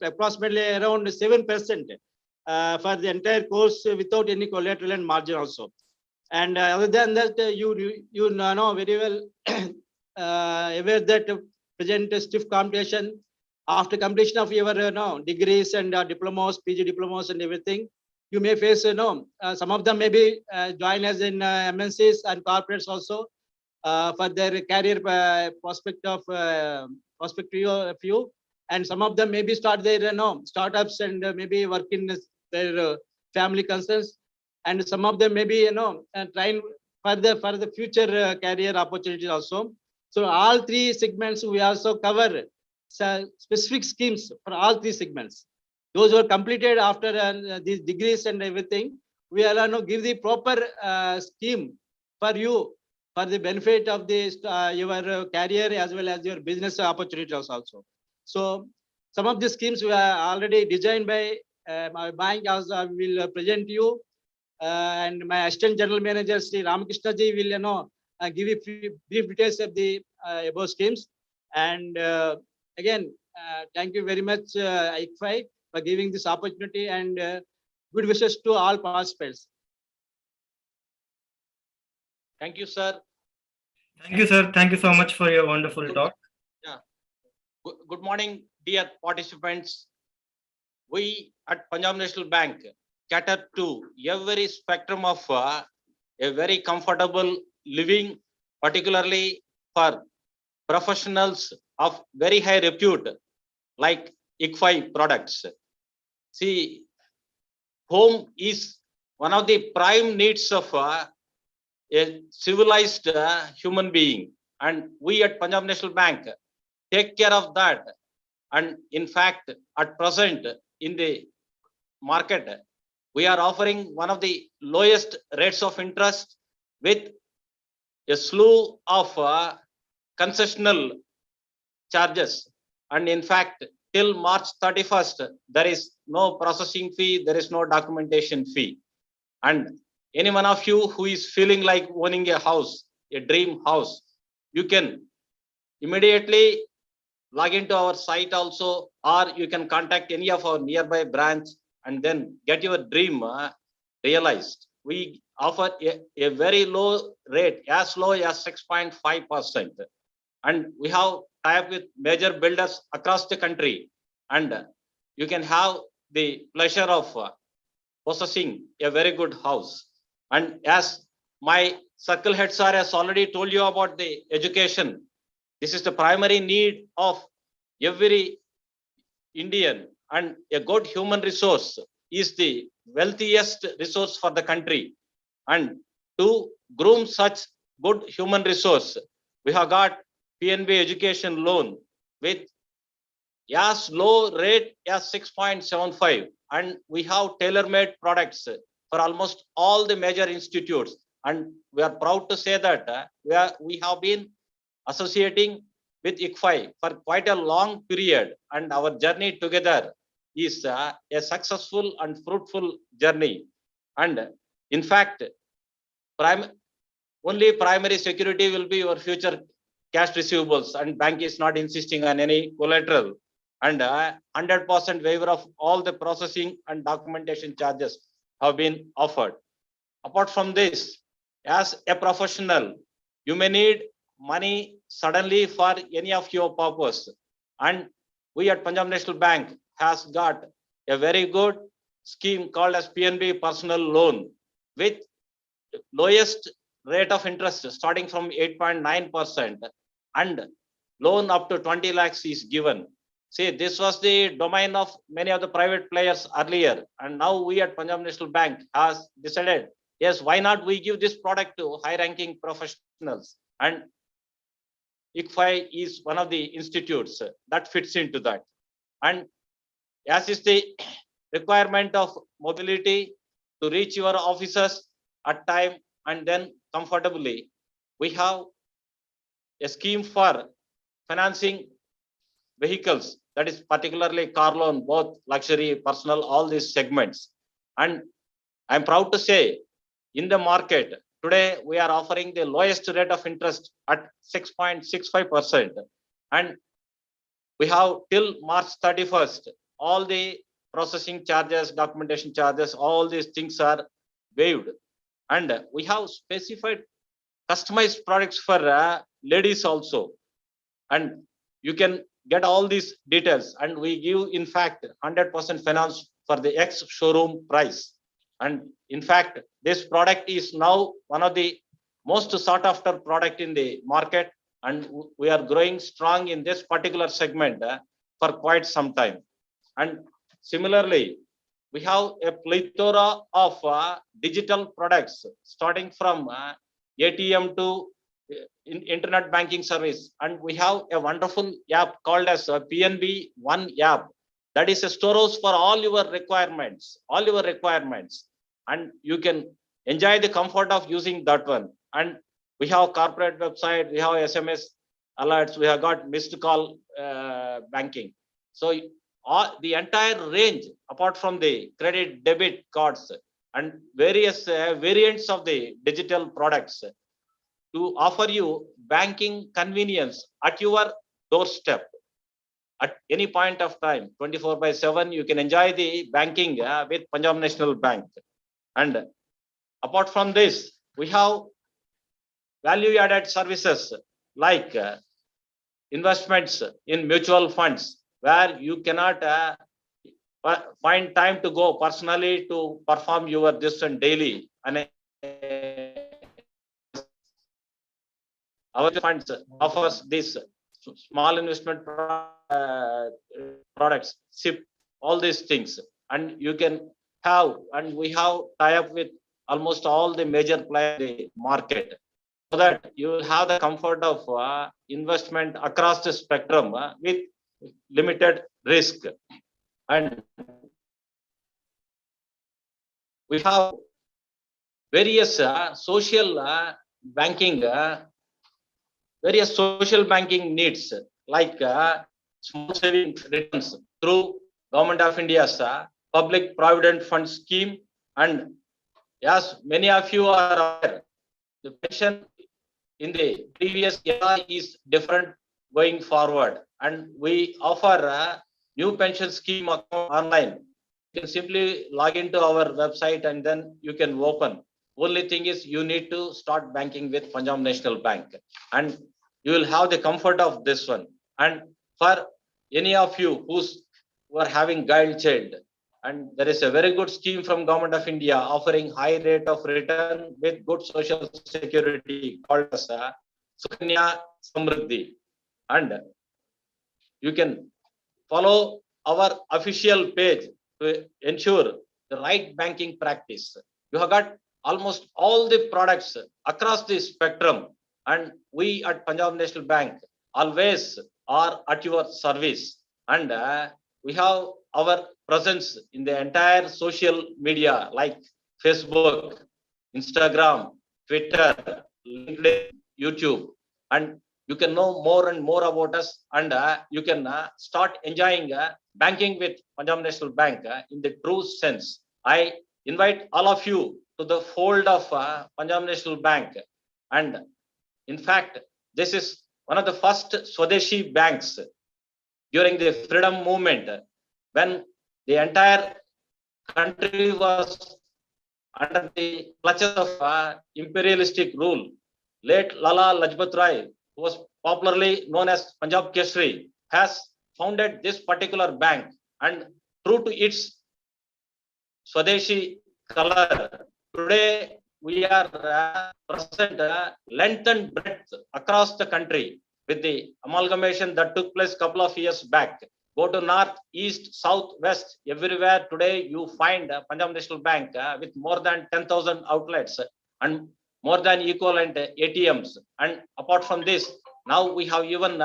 approximately around 7% for the entire course without any collateral and margin also. And other than that, you know very well aware that present stiff competition after completion of your degrees and diplomas, PG diplomas and everything. You may face some of them maybe join as in MNCs and corporates also for their career perspective few, and some of them maybe start their startups and maybe work in their family concerns, and some of them maybe trying for the future career opportunities also. So all three segments we also cover specific schemes for all three segments. Those who are completed after these degrees and everything, we will give the proper scheme for you for the benefit of this your career as well as your business opportunities also. So some of the schemes we are already designed by my bank, as I will present you, and my assistant general manager Sri Ramakrishna ji will give you brief details of the above schemes. And again, thank you very much ICFAI for giving this opportunity, and good wishes to all participants. Thank you, sir. Thank you, sir. Thank you so much for your wonderful talk. Yeah. Good morning, dear participants. We at Punjab National Bank cater to every spectrum of a very comfortable living, particularly for professionals of very high repute like ICFAI products. See, home is one of the prime needs of a civilized human being, and we at Punjab National Bank take care of that. And in fact, at present in the market, we are offering one of the lowest rates of interest with a slew of concessional charges. And in fact, till March 31st, there is no processing fee, there is no documentation fee. And any one of you who is feeling like owning a house, a dream house, you can immediately log into our site also, or you can contact any of our nearby branch and then get your dream realized. We offer a very low rate, as low as 6.5%. And we have tie-up with major builders across the country. And you can have the pleasure of possessing a very good house. And as my circle head sir has already told you about the education, this is the primary need of every Indian, and a good human resource is the wealthiest resource for the country. And to groom such good human resource, we have got Pnb education loan with as low rate as 6.75, and we have tailor-made products for almost all the major institutes. And we are proud to say that we have been associating with ICFAI for quite a long period, and our journey together is a successful and fruitful journey. And in fact, only primary security will be your future cash receivables, and bank is not insisting on any collateral, and 100% waiver of all the processing and documentation charges have been offered. Apart from this, as a professional, you may need money suddenly for any of your purpose, and we at Punjab National Bank has got a very good scheme called as Pnb Personal Loan with lowest rate of interest starting from 8.9% and loan up to 20 lakhs is given. See, this was the domain of many of the private players earlier, and now we at Punjab National Bank has decided, yes, why not we give this product to high-ranking professionals, and ICFAI is one of the institutes that fits into that. And as is the requirement of mobility to reach your offices at time and then comfortably, we have a scheme for financing vehicles, that is particularly car loan, both luxury, personal, all these segments. And I'm proud to say in the market today, we are offering the lowest rate of interest at 6.65%. And we have till March 31st, all the processing charges, documentation charges, all these things are waived. And we have specified customized products for ladies also. And you can get all these details, and we give in fact 100% finance for the ex-showroom price. And in fact, this product is now one of the most sought after product in the market, and we are growing strong in this particular segment for quite some time. And similarly, we have a plethora of digital products starting from ATM to internet banking service, and we have a wonderful app called as PNB One app that is a storehouse for all your requirements, and you can enjoy the comfort of using that one. And we have corporate website, we have SMS alerts, we have got missed call banking. So the entire range, apart from the credit debit cards and various variants of the digital products, to offer you banking convenience at your doorstep at any point of time, 24/7, you can enjoy the banking with Punjab National Bank. And apart from this, we have value added services like investments in mutual funds, where you cannot find time to go personally to perform your distant daily. And our funds offers this small investment products, SIP, all these things, and you can have, and we have tie up with almost all the major players in the market, so that you will have the comfort of investment across the spectrum with limited risk. And we have various social banking needs, like small saving returns through Government of India's Public Provident Fund scheme. And yes, many of you are aware, the pension in the previous era is different going forward, and we offer a new pension scheme online. You can simply log into our website and then you can open. Only thing is you need to start banking with Punjab National Bank, and you will have the comfort of this one. And for any of you who are having guide child, and there is a very good scheme from Government of India offering high rate of return with good social security called as Sukanya Samriddhi. And you can follow our official page to ensure the right banking practice. You have got almost all the products across the spectrum, and we at Punjab National Bank always are at your service. And we have our presence in the entire social media like Facebook, Instagram, Twitter, LinkedIn, YouTube, and you can know more and more about us, and you can start enjoying banking with Punjab National Bank in the true sense. I invite all of you to the fold of Punjab National Bank. And in fact, this is one of the first Swadeshi banks during the freedom movement, when the entire country was under the clutches of imperialistic rule. Late Lala Lajpat Rai, who was popularly known as Punjab Keshri, has founded this particular bank, and true to its Swadeshi color, today we are present length and breadth across the country with the amalgamation that took place a couple of years back. Go to north, east, south, west, everywhere today you find Punjab National Bank with more than 10,000 outlets and more than equivalent ATMs. And apart from this, now we have even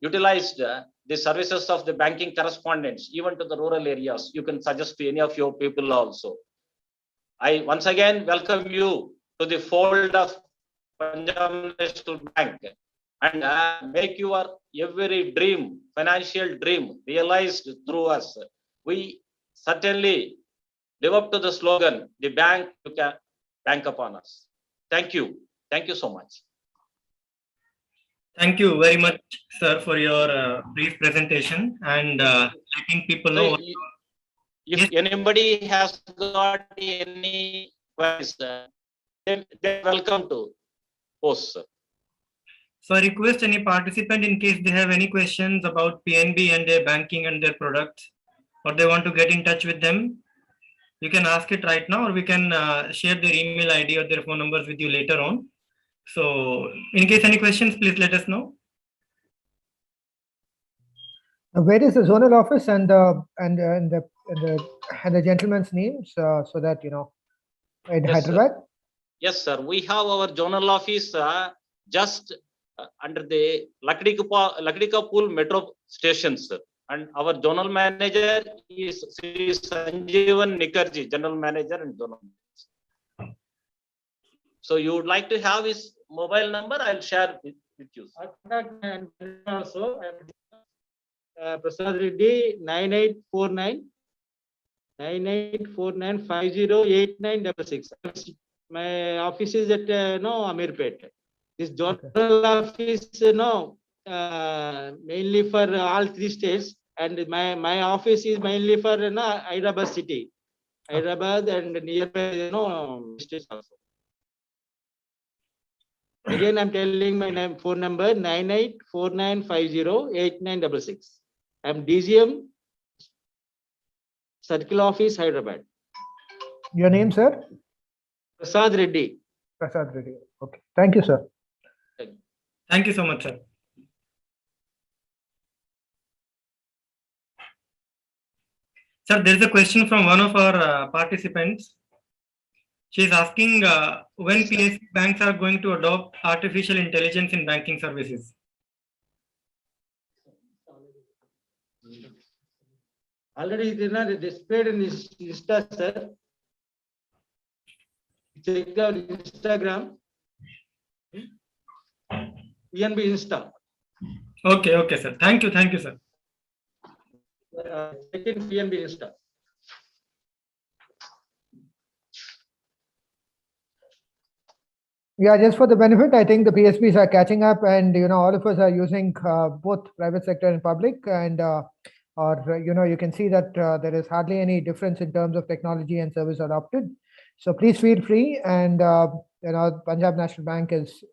utilized the services of the banking correspondents even to the rural areas. You can suggest to any of your people also. I once again welcome you to the fold of Punjab National Bank and make your every dream, financial dream, realized through us. We certainly live up to the slogan, the bank you can bank upon us. Thank you. Thank you so much. Thank you very much, sir, for your brief presentation and letting people know. If anybody has got any questions, then they're welcome to post, sir. So I request any participant, in case they have any questions about PNB and their banking and their products, or they want to get in touch with them, you can ask it right now, or we can share their email ID or their phone numbers with you later on. So in case any questions, please let us know. Where is the zonal office and the gentleman's names so that in Yes, Hyderabad? Yes, sir. We have our zonal office just under the Lakdikapul metro station, sir. And our zonal manager is Sri Sanjeevan Nikarji, general manager and zonal manager. So you would like to have his mobile number? I'll share with you. Also, Prasad Reddy 9849 508966. My office is at Amirpet. This zonal office, mainly for all three states, and my office is mainly for Hyderabad city, Hyderabad and nearby states also. Again, I'm telling my phone number 9849508966. I'm DGM, Circle Office, Hyderabad. Your name, sir? Prasad Reddy. Prasad Reddy. Okay. Thank you, sir. Thank you so much, sir. Sir, there is a question from one of our participants. She is asking when PSB banks are going to adopt artificial intelligence in banking services. Already displayed in Insta, sir. Check out Instagram. Pnb Insta. Okay, sir. Thank you, sir. Check in Pnb Insta. Yeah, just for the benefit, I think the PSBs are catching up, and all of us are using both private sector and public, and you can see that there is hardly any difference in terms of technology and service adopted. So please feel free, and Punjab National Bank is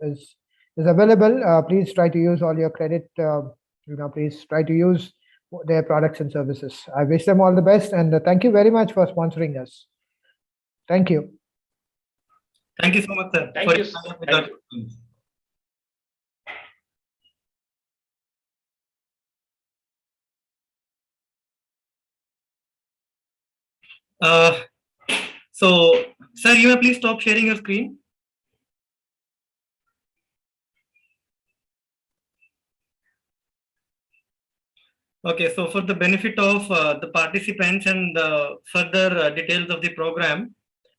available. Please try to use all your credit. Please try to use their products and services. I wish them all the best, and thank you very much for sponsoring us. Thank you. Thank you so much, sir. Thank you. Thank you. So, sir, you may please stop sharing your screen. Okay, so for the benefit of the participants and the further details of the program,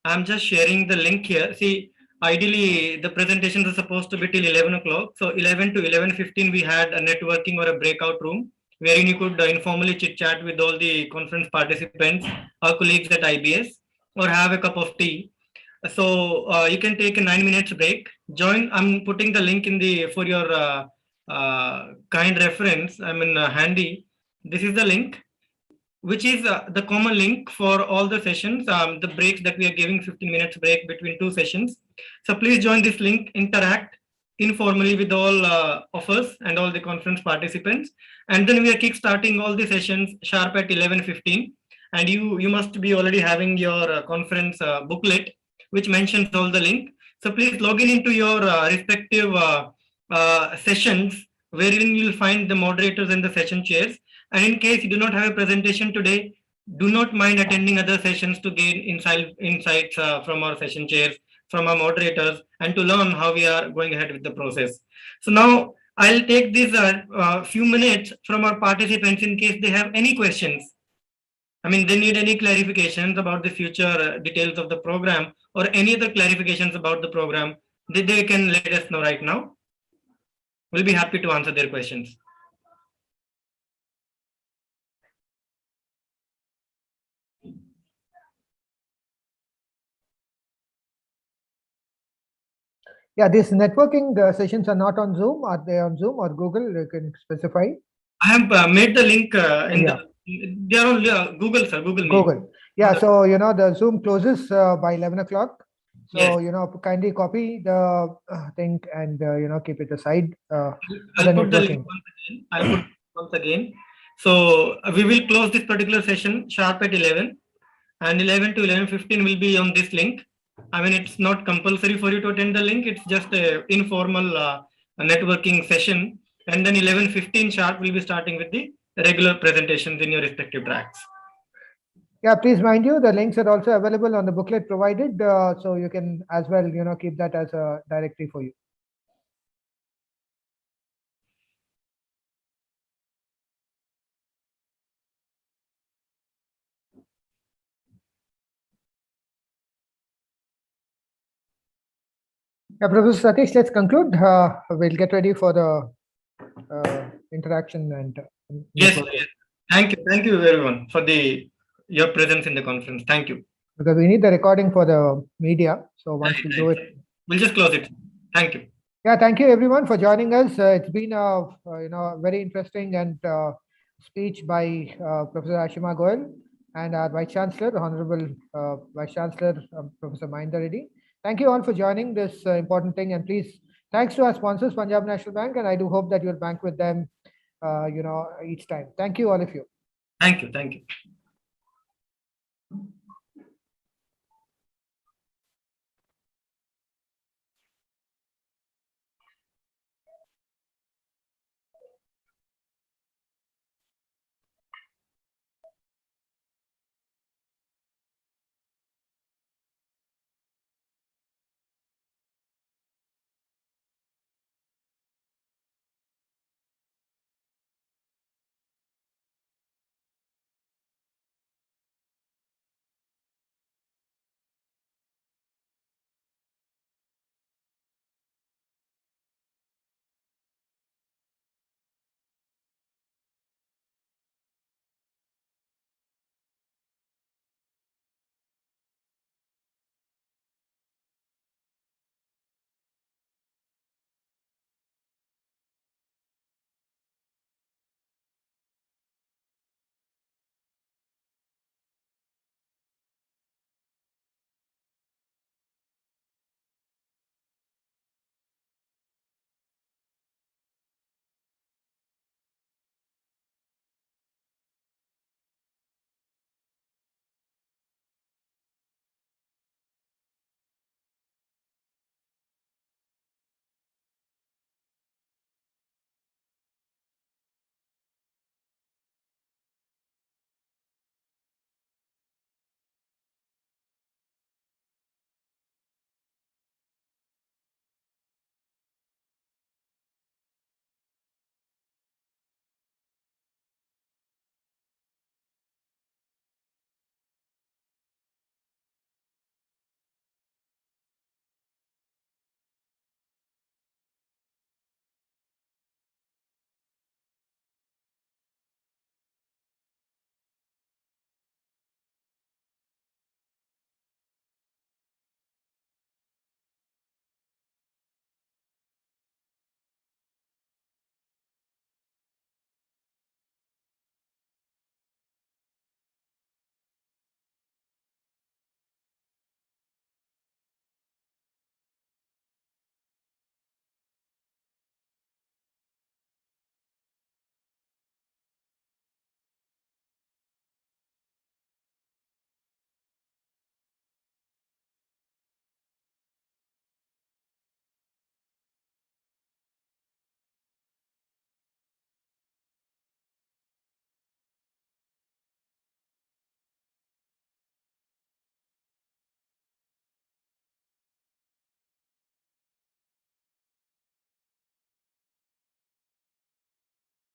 I'm just sharing the link here. See, ideally, the presentations are supposed to be till 11 o'clock. So 11 to 11:15, we had a networking or a breakout room wherein you could informally chit chat with all the conference participants, our colleagues at IBS, or have a cup of tea. So you can take a 9 minutes break. Join. I'm putting the link in the for your kind reference. I mean handy. This is the link, which is the common link for all the sessions, the breaks that we are giving, 15 minutes break between two sessions. So please join this link, interact, informally with all of us and all the conference participants. And then we are kick-starting all the sessions sharp at 11:15. And you must be already having your conference booklet, which mentions all the link. So please log into your respective sessions, wherein you'll find the moderators and the session chairs. And in case you do not have a presentation today, do not mind attending other sessions to gain insights from our session chairs, from our moderators, and to learn how we are going ahead with the process. So now I'll take these few minutes from our participants in case they have any questions. I mean, they need any clarifications about the future details of the program or any other clarifications about the program, they can let us know right now. We'll be happy to answer their questions. Yeah, these networking sessions are not on Zoom. Are they on Zoom or Google? You can specify. I have made the link in Yeah. they are on Google, sir. Google Meet. Google. Yeah, so the Zoom closes by 11 o'clock. So Yes. kindly copy the thing and keep it aside. I'll put the link once again. I'll put once again. So we will close this particular session sharp at 11, and 11 to 11:15 will be on this link. I mean, it's not compulsory for you to attend the link. It's just a informal networking session. And then 11:15 sharp will be starting with the regular presentations in your respective tracks. Yeah, please mind you, the links are also available on the booklet provided. So you can as well, keep that as a directory for you. Yeah, Professor Satish, let's conclude. We'll get ready for the interaction and Yes, yes. Thank you everyone for your presence in the conference. Thank you. Because we need the recording for the media. So once we do it, we'll just close it. Thank you. Yeah, thank you everyone for joining us. It's been a very interesting and speech by Professor Ashima Goyal and our Vice Chancellor, Honorable Vice Chancellor Professor Mahinda Reddy. Thank you all for joining this important thing, and please, thanks to our sponsors, Punjab National Bank, and I do hope that you'll bank with them, each time. Thank you, all of you. Thank you.